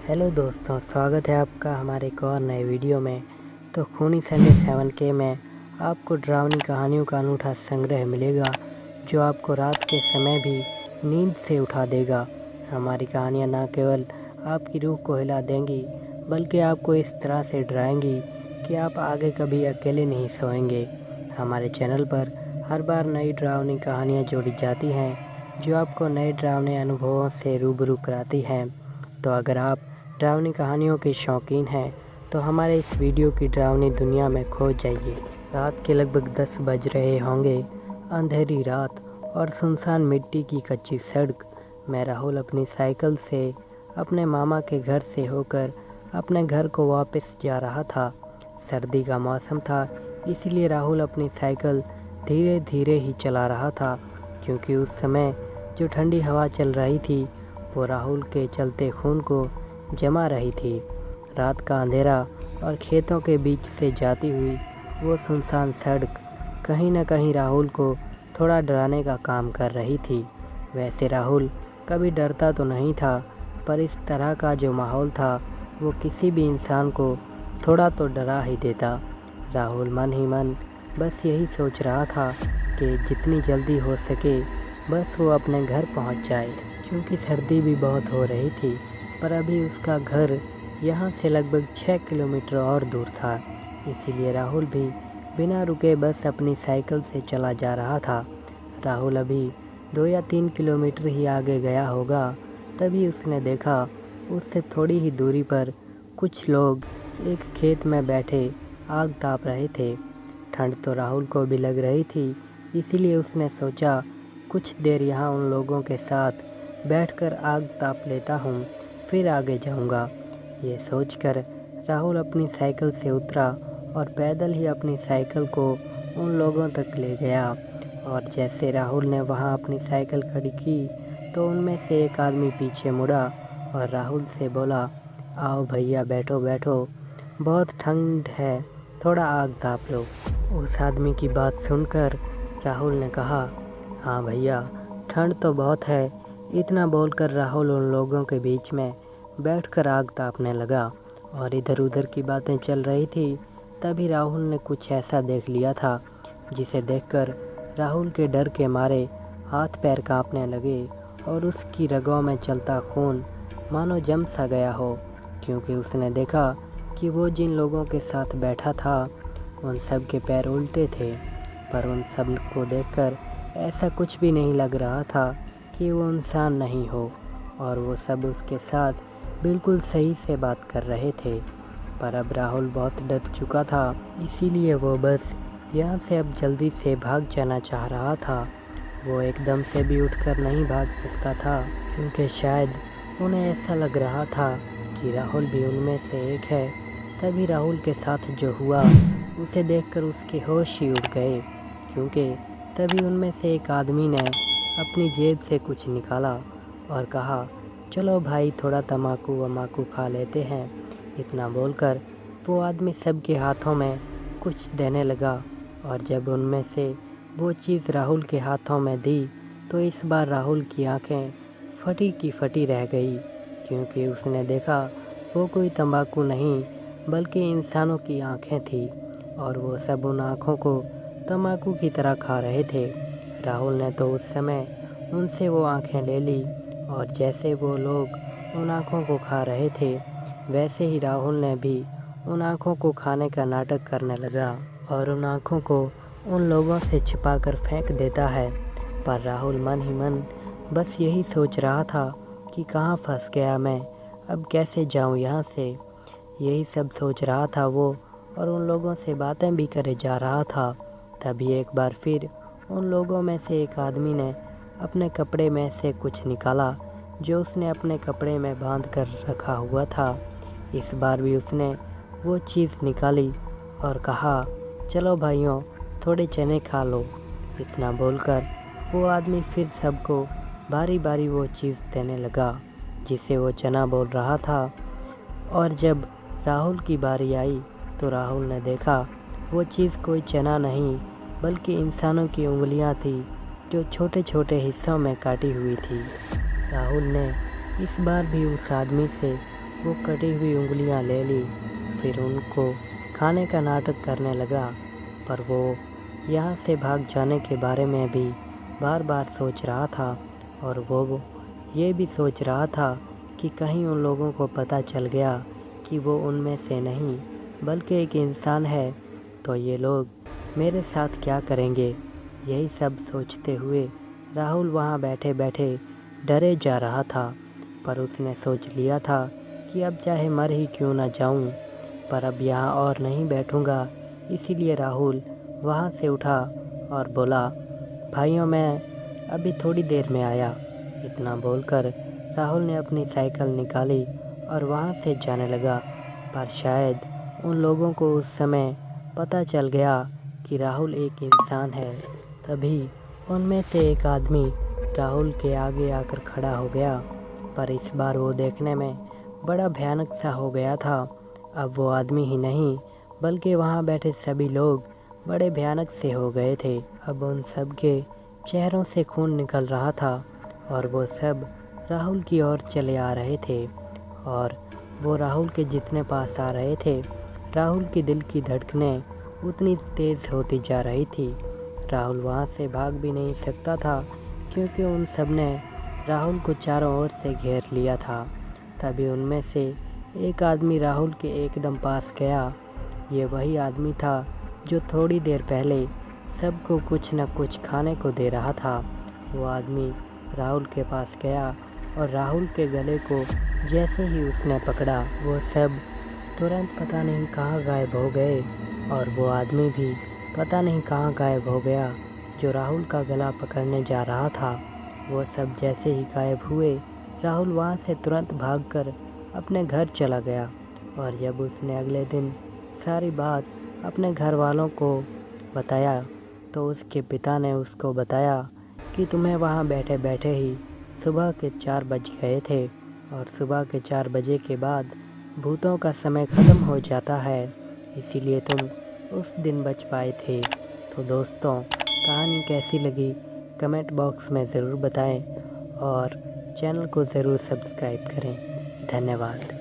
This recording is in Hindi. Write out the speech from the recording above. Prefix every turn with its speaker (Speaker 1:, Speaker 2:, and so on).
Speaker 1: हेलो दोस्तों, स्वागत है आपका हमारे एक और नए वीडियो में। तो खूनी संडे 7K में आपको डरावनी कहानियों का अनूठा संग्रह मिलेगा जो आपको रात के समय भी नींद से उठा देगा। हमारी कहानियाँ न केवल आपकी रूह को हिला देंगी बल्कि आपको इस तरह से डराएंगी कि आप आगे कभी अकेले नहीं सोएंगे। हमारे चैनल पर हर बार नई डरावनी कहानियाँ जोड़ी जाती हैं जो आपको नए डरावने अनुभवों से रूबरू कराती हैं। तो अगर आप डरावनी कहानियों के शौकीन हैं तो हमारे इस वीडियो की डरावनी दुनिया में खो जाइए। रात के लगभग 10 बज रहे होंगे। अंधेरी रात और सुनसान मिट्टी की कच्ची सड़क में राहुल अपनी साइकिल से अपने मामा के घर से होकर अपने घर को वापस जा रहा था। सर्दी का मौसम था, इसलिए राहुल अपनी साइकिल धीरे धीरे ही चला रहा था क्योंकि उस समय जो ठंडी हवा चल रही थी वो राहुल के चलते खून को जमा रही थी। रात का अंधेरा और खेतों के बीच से जाती हुई वो सुनसान सड़क कहीं न कहीं राहुल को थोड़ा डराने का काम कर रही थी। वैसे राहुल कभी डरता तो नहीं था, पर इस तरह का जो माहौल था वो किसी भी इंसान को थोड़ा तो डरा ही देता। राहुल मन ही मन बस यही सोच रहा था कि जितनी जल्दी हो सके बस वो अपने घर पहुंच जाए, क्योंकि सर्दी भी बहुत हो रही थी। पर अभी उसका घर यहाँ से लगभग 6 किलोमीटर और दूर था, इसीलिए राहुल भी बिना रुके बस अपनी साइकिल से चला जा रहा था। राहुल अभी 2 या 3 किलोमीटर ही आगे गया होगा, तभी उसने देखा उससे थोड़ी ही दूरी पर कुछ लोग एक खेत में बैठे आग ताप रहे थे। ठंड तो राहुल को भी लग रही थी, इसीलिए उसने सोचा कुछ देर यहाँ उन लोगों के साथ बैठकर आग ताप लेता हूँ, फिर आगे जाऊँगा। ये सोचकर राहुल अपनी साइकिल से उतरा और पैदल ही अपनी साइकिल को उन लोगों तक ले गया। और जैसे राहुल ने वहाँ अपनी साइकिल खड़ी की तो उनमें से एक आदमी पीछे मुड़ा और राहुल से बोला, आओ भैया, बैठो बैठो, बहुत ठंड है, थोड़ा आग ताप लो। उस आदमी की बात सुनकर राहुल ने कहा, हाँ भैया, ठंड तो बहुत है। इतना बोलकर राहुल उन लोगों के बीच में बैठकर आग तापने लगा और इधर उधर की बातें चल रही थी। तभी राहुल ने कुछ ऐसा देख लिया था जिसे देखकर राहुल के डर के मारे हाथ पैर कांपने लगे और उसकी रगों में चलता खून मानो जम सा गया हो, क्योंकि उसने देखा कि वो जिन लोगों के साथ बैठा था उन सब के पैर उल्टे थे। पर उन सब को देखकर ऐसा कुछ भी नहीं लग रहा था कि वो इंसान नहीं हो, और वो सब उसके साथ बिल्कुल सही से बात कर रहे थे। पर अब राहुल बहुत डर चुका था, इसीलिए वो बस यहाँ से अब जल्दी से भाग जाना चाह रहा था। वो एकदम से भी उठकर नहीं भाग सकता था, क्योंकि शायद उन्हें ऐसा लग रहा था कि राहुल भी उनमें से एक है। तभी राहुल के साथ जो हुआ उसे देखकर उसके होश ही उड़ गए, क्योंकि तभी उनमें से एक आदमी ने अपनी जेब से कुछ निकाला और कहा, चलो भाई, थोड़ा तम्बाकू वम्बाकू खा लेते हैं। इतना बोलकर वो आदमी सबके हाथों में कुछ देने लगा, और जब उनमें से वो चीज़ राहुल के हाथों में दी तो इस बार राहुल की आंखें फटी की फटी रह गई, क्योंकि उसने देखा वो कोई तम्बाकू नहीं बल्कि इंसानों की आंखें थी, और वो सब उन आँखों को तम्बाकू की तरह खा रहे थे। राहुल ने तो उस समय उनसे वो आंखें ले ली, और जैसे वो लोग उन आँखों को खा रहे थे वैसे ही राहुल ने भी उन आँखों को खाने का नाटक करने लगा और उन आँखों को उन लोगों से छिपाकर फेंक देता है। पर राहुल मन ही मन बस यही सोच रहा था कि कहाँ फंस गया मैं, अब कैसे जाऊँ यहाँ से। यही सब सोच रहा था वो, और उन लोगों से बातें भी करे जा रहा था। तभी एक बार फिर उन लोगों में से एक आदमी ने अपने कपड़े में से कुछ निकाला जो उसने अपने कपड़े में बांध कर रखा हुआ था। इस बार भी उसने वो चीज़ निकाली और कहा, चलो भाइयों, थोड़े चने खा लो। इतना बोलकर वो आदमी फिर सबको बारी बारी वो चीज़ देने लगा जिसे वो चना बोल रहा था। और जब राहुल की बारी आई तो राहुल ने देखा वो चीज़ कोई चना नहीं बल्कि इंसानों की उंगलियां थी जो छोटे छोटे हिस्सों में काटी हुई थी। राहुल ने इस बार भी उस आदमी से वो कटी हुई उंगलियां ले ली। फिर उनको खाने का नाटक करने लगा, पर वो यहाँ से भाग जाने के बारे में भी बार बार सोच रहा था। और वो ये भी सोच रहा था कि कहीं उन लोगों को पता चल गया कि वो उनमें से नहीं बल्कि एक इंसान है, तो ये लोग मेरे साथ क्या करेंगे। यही सब सोचते हुए राहुल वहाँ बैठे बैठे डरे जा रहा था। पर उसने सोच लिया था कि अब चाहे मर ही क्यों ना जाऊं, पर अब यहाँ और नहीं बैठूंगा। इसीलिए राहुल वहाँ से उठा और बोला, भाइयों मैं अभी थोड़ी देर में आया। इतना बोलकर राहुल ने अपनी साइकिल निकाली और वहाँ से जाने लगा। पर शायद उन लोगों को उस समय पता चल गया कि राहुल एक इंसान है। तभी उनमें से एक आदमी राहुल के आगे आकर खड़ा हो गया, पर इस बार वो देखने में बड़ा भयानक सा हो गया था। अब वो आदमी ही नहीं बल्कि वहाँ बैठे सभी लोग बड़े भयानक से हो गए थे। अब उन सब के चेहरों से खून निकल रहा था और वो सब राहुल की ओर चले आ रहे थे। और वो राहुल के जितने पास आ रहे थे, राहुल की दिल की धड़कनें उतनी तेज़ होती जा रही थी। राहुल वहाँ से भाग भी नहीं सकता था क्योंकि उन सब ने राहुल को चारों ओर से घेर लिया था। तभी उनमें से एक आदमी राहुल के एकदम पास गया। ये वही आदमी था जो थोड़ी देर पहले सबको कुछ न कुछ खाने को दे रहा था। वो आदमी राहुल के पास गया और राहुल के गले को जैसे ही उसने पकड़ा, वो सब तुरंत पता नहीं कहाँ गायब हो गए। और वो आदमी भी पता नहीं कहाँ गायब हो गया जो राहुल का गला पकड़ने जा रहा था। वो सब जैसे ही गायब हुए, राहुल वहाँ से तुरंत भागकर अपने घर चला गया। और जब उसने अगले दिन सारी बात अपने घर वालों को बताया, तो उसके पिता ने उसको बताया कि तुम्हें वहाँ बैठे बैठे ही सुबह के 4 बज गए थे और सुबह के 4 बजे के बाद भूतों का समय ख़त्म हो जाता है, इसीलिए तुम उस दिन बच पाए थे। तो दोस्तों, कहानी कैसी लगी कमेंट बॉक्स में ज़रूर बताएं और चैनल को ज़रूर सब्सक्राइब करें। धन्यवाद।